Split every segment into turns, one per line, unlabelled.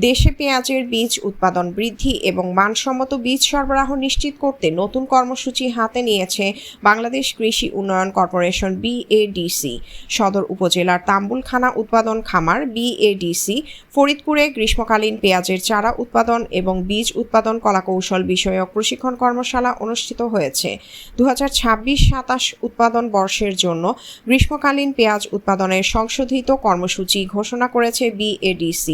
দেশে পেঁয়াজের বীজ উৎপাদন বৃদ্ধি এবং মানসম্মত বীজ সরবরাহ নিশ্চিত করতে নতুন কর্মসূচি হাতে নিয়েছে বাংলাদেশ কৃষি উন্নয়ন কর্পোরেশন BADC। সদর উপজেলার তাম্বুলখানা উৎপাদন খামার BADC ফরিদপুরে গ্রীষ্মকালীন পেঁয়াজের চারা উৎপাদন এবং বীজ উৎপাদন কলাকৌশল বিষয়ক প্রশিক্ষণ কর্মশালা অনুষ্ঠিত হয়েছে। 2026-27 উৎপাদন বর্ষের জন্য গ্রীষ্মকালীন পেঁয়াজ উৎপাদনের সংশোধিত কর্মসূচি ঘোষণা করেছে BADC।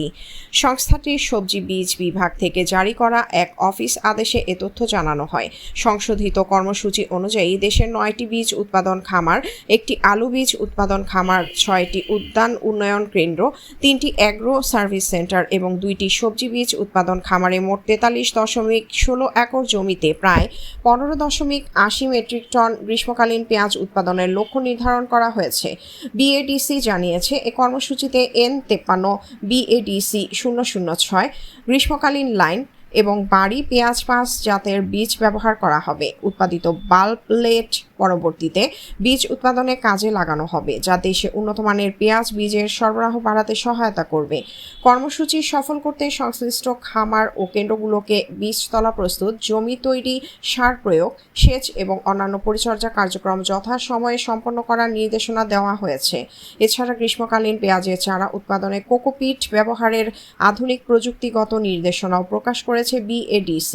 সংস্থাটির সবজি বীজ বিভাগ থেকে জারি করা এক অফিস আদেশে এ তথ্য জানানো হয়। সংশোধিত কর্মসূচি অনুযায়ী দেশের 9টি বীজ উৎপাদন খামার, একটি আলু বীজ উৎপাদন খামার, 6টি উদ্যান উন্নয়ন কেন্দ্র, 3টি অ্যাগ্রো সার্ভিস সেন্টার এবং 2টি সবজি বীজ উৎপাদন খামারে মোট 43.16 একর জমিতে প্রায় 15.80 মেট্রিক টন গ্রীষ্মকালীন পেঁয়াজ উৎপাদনের লক্ষ্য নির্ধারণ করা হয়েছে। BADC জানিয়েছে, এ কর্মসূচিতে N53 BADC 006 গ্রীষ্মকালীন লাইন এবং বাড়ি পেঁয়াজ পাস জাতের বীজ ব্যবহার করা হবে। উৎপাদিত বাল্বলেট পরবর্তীতে বীজ উৎপাদনে কাজে লাগানো হবে, যা দেশে উন্নতমানের পেঁয়াজ বীজের সরবরাহ বাড়াতে সহায়তা করবে। কর্মসূচি সফল করতে সংশ্লিষ্ট খামার ও কেন্দ্রগুলোকে বীজতলা প্রস্তুত, জমি তৈরি, সার প্রয়োগ, সেচ এবং অন্যান্য পরিচর্যা কার্যক্রম যথাসময়ে সম্পন্ন করার নির্দেশনা দেওয়া হয়েছে। এছাড়া গ্রীষ্মকালীন পেঁয়াজের চারা উৎপাদনে কোকোপিট ব্যবহারের আধুনিক প্রযুক্তিগত নির্দেশনাও প্রকাশ করেছে BADC।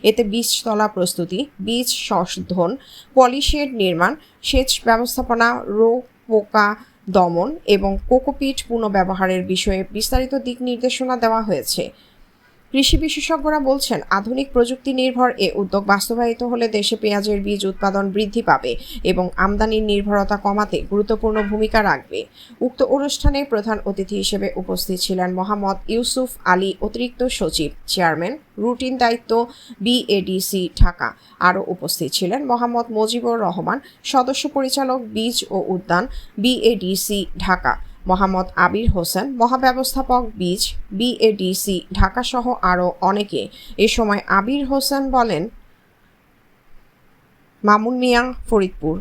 এতে বীজতলা প্রস্তুতি, বীজ সংশোধন, পলিশেড নির্মাণ, সেচ ব্যবস্থাপনা, রোগ পোকা দমন এবং কোকোপিট পুনঃব্যবহারের বিষয়ে বিস্তারিত দিক নির্দেশনা দেওয়া হয়েছে। কৃষি বিশেষজ্ঞরা বলছেন, আধুনিক প্রযুক্তি নির্ভর এ উদ্যোগ বাস্তবায়িত হলে দেশে পেঁয়াজের বীজ উৎপাদন বৃদ্ধি পাবে এবং আমদানির নির্ভরতা কমাতে গুরুত্বপূর্ণ ভূমিকা রাখবে। উক্ত অনুষ্ঠানে প্রধান অতিথি হিসেবে উপস্থিত ছিলেন মোহাম্মদ ইউসুফ আলী, অতিরিক্ত সচিব, চেয়ারম্যান, রুটিন দায়িত্ব, BADC ঢাকা। আরও উপস্থিত ছিলেন মোহাম্মদ মুজিবুর রহমান, সদস্য পরিচালক, বীজ ও উদ্যান, BADC ঢাকা, মোহাম্মদ আবির হোসেন, মহাব্যবস্থাপক, বীজ, BADC ঢাকা সহ আরও অনেকে। এ সময় আবির হোসেন বলেন, মামুন মিয়া, ফরিদপুর।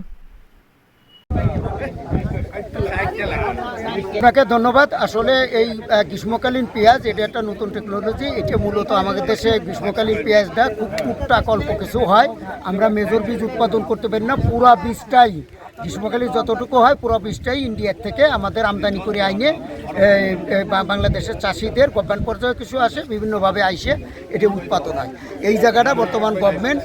আপনাকে ধন্যবাদ। আসলে এই গ্রীষ্মকালীন পেঁয়াজ এটা একটা নতুন টেকনোলজি। এটা মূলত আমাদের দেশে গ্রীষ্মকালীন পেঁয়াজটা খুব টুকটাক অল্প কিছু হয়। আমরা মেজর বীজ উৎপাদন করতে পারি না, পুরা বীজটাই গ্রীষ্মকালীন যতটুকু হয় পুরো বীজটাই ইন্ডিয়ার থেকে আমাদের আমদানি করে আইনে বাংলাদেশের চাষিদের গভর্নমেন্ট পর্যায়ে কিছু আসে, বিভিন্নভাবে আইসে এটা উৎপাদন হয়। এই জায়গাটা বর্তমান গভর্নমেন্ট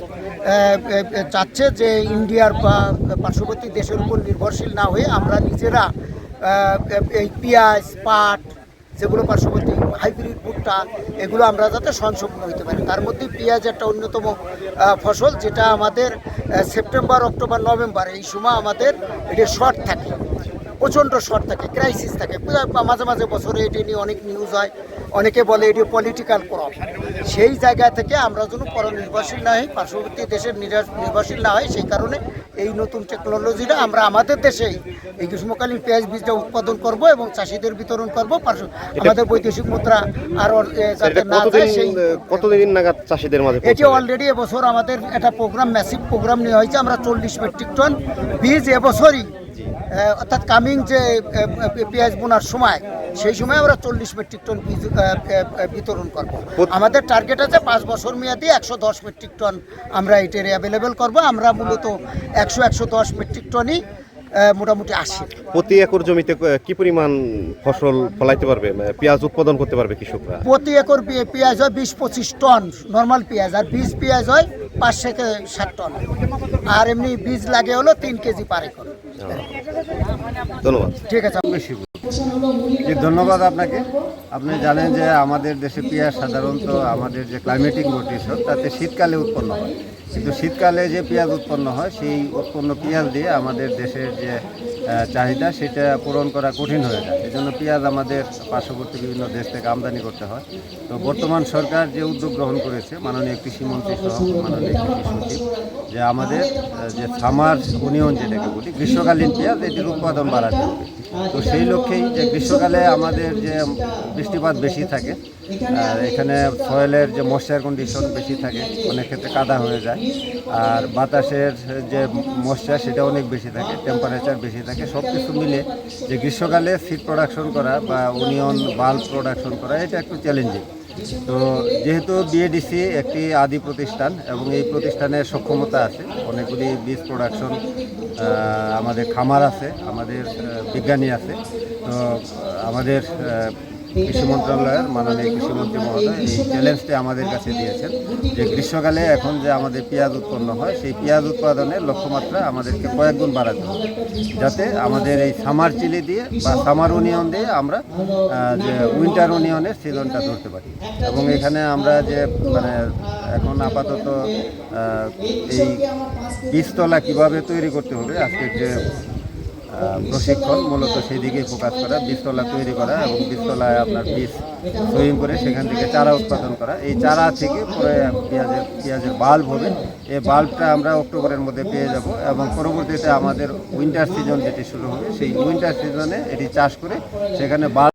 চাচ্ছে যে ইন্ডিয়ার বা পার্শ্ববর্তী দেশের উপর নির্ভরশীল না হয়ে আমরা নিজেরা এই পেঁয়াজ, পাট, যেগুলো পার্শ্ববর্তী হাইব্রিড ভুট্টা, এগুলো আমরা যাতে স্বয়ংসম্পূর্ণ হতে পারি। তার মধ্যে পেঁয়াজ একটা অন্যতম ফসল, যেটা আমাদের সেপ্টেম্বর, অক্টোবর, নভেম্বর এই সময় আমাদের এটা শর্ট থাকে, প্রচণ্ড শর্ট থাকে, ক্রাইসিস থাকে। মাঝে মাঝে বছরে এটি নিয়ে অনেক নিউজ হয়, অনেকে বলে এটি পলিটিক্যাল ক্রপ। সেই জায়গা থেকে আমরা যেন পরনির্ভরশীল না হই, পার্শ্ববর্তী দেশের নির্ভরশীল না হয়, সেই কারণে এই নতুন টেকনোলজিটা আমরা আমাদের দেশেই এই গ্রীষ্মকালীন পেঁয়াজ বীজটা উৎপাদন করব এবং চাষিদের বিতরণ করব। আমাদের বৈদেশিক মুদ্রা আরও যাতে না যায়, সেই
কতদিন নাগাদ চাষিদের মাঝে
এটি অলরেডি এবছর আমাদের একটা প্রোগ্রাম, ম্যাসিভ প্রোগ্রাম নেওয়া হয়েছে। আমরা 40 মেট্রিক টন বীজ এবছরই, অর্থাৎ কামিং যে পেঁয়াজ বোনার সময়, সেই সময় আমরা 40 মেট্রিক টন বীজ বিতরণ করব। আমাদের টার্গেট আছে 5 বছর মেয়াদি 110 মেট্রিক টন আমরা এটার অ্যাভেলেবেল করব। আমরা মূলত 110 মেট্রিক টনই মোটামুটি আসে।
প্রতি একর জমিতে কি পরিমাণ ফসল ফলাইতে পারবে, পেঁয়াজ উৎপাদন করতে পারবে কৃষকরা?
প্রতি একর পেঁয়াজ হয় 20-25 টন নর্মাল পেঁয়াজ, আর বীজ পেঁয়াজ হয় 5 থেকে 7 টন, আর এমনি বীজ লাগে হলো 3 কেজি পার একর।
ধন্যবাদ।
ঠিক আছে,
ধন্যবাদ আপনাকে। আপনি জানেন যে আমাদের দেশে পেঁয়াজ সাধারণত আমাদের যে ক্লাইমেটিক কন্ডিশন তাতে শীতকালে উৎপন্ন হয়, কিন্তু শীতকালে যে পেঁয়াজ উৎপন্ন হয় সেই উৎপন্ন পেঁয়াজ দিয়ে আমাদের দেশের যে চাহিদা সেটা পূরণ করা কঠিন হয়ে যায়। এই জন্য পেঁয়াজ আমাদের পার্শ্ববর্তী বিভিন্ন দেশ থেকে আমদানি করতে হয়। তো বর্তমান সরকার যে উদ্যোগ গ্রহণ করেছে, মাননীয় কৃষিমন্ত্রী সহ মাননীয় কৃষি সচিব, যে আমাদের যে সামার ইউনিয়ন যেটাকে বলি গ্রীষ্মকালীন পেঁয়াজ, এটির উৎপাদন বাড়াতে হবে। তো সেই লক্ষ্যেই যে গ্রীষ্মকালে আমাদের যে বৃষ্টিপাত বেশি থাকে, এখানে সয়েলের যে ময়েশ্চার কন্ডিশন বেশি থাকে, অনেক ক্ষেত্রে কাদা হয়ে যায়, আর বাতাসের যে ময়েশ্চার সেটা অনেক বেশি থাকে, টেম্পারেচার বেশি থাকে। সব কিছু মিলে যে গ্রীষ্মকালে সিড প্রোডাকশন করা বা অনিয়ন বাল্ব প্রোডাকশন করা, এটা একটু চ্যালেঞ্জিং। তো যেহেতু বিএডিসি একটি আদি প্রতিষ্ঠান এবং এই প্রতিষ্ঠানের সক্ষমতা আছে, অনেকগুলি বীজ প্রোডাকশন আমাদের খামার আছে, আমাদের বিজ্ঞানী আছে। তো আমাদের কৃষি মন্ত্রণালয়ের মাননীয় কৃষিমন্ত্রী মহোদয় এই চ্যালেঞ্জটি আমাদের কাছে দিয়েছেন যে গ্রীষ্মকালে এখন যে আমাদের পেঁয়াজ উৎপন্ন হয় সেই পেঁয়াজ উৎপাদনের লক্ষ্যমাত্রা আমাদেরকে কয়েক গুণ বাড়াতে হবে, যাতে আমাদের এই সামার চিলি দিয়ে বা সামার ইউনিয়ন দিয়ে আমরা যে উইন্টার ইউনিয়নের সিজনটা ধরতে পারি। এবং এখানে আমরা যে মানে এখন আপাতত এই বীজতলা কীভাবে তৈরি করতে হবে আজকের যে প্রশিক্ষণ মূলত সেই দিকেই ফোকাস করা, বীজতলা তৈরি করা এবং বীজতলায় আপনার বীজ সইং করে সেখান থেকে চারা উৎপাদন করা। এই চারা থেকে পরে পেঁয়াজের বাল্ব হবে, এই বাল্বটা আমরা অক্টোবরের মধ্যে পেয়ে যাব এবং পরবর্তীতে আমাদের উইন্টার সিজন যেটি শুরু হবে সেই উইন্টার সিজনে এটি চাষ করে সেখানে বাল্ব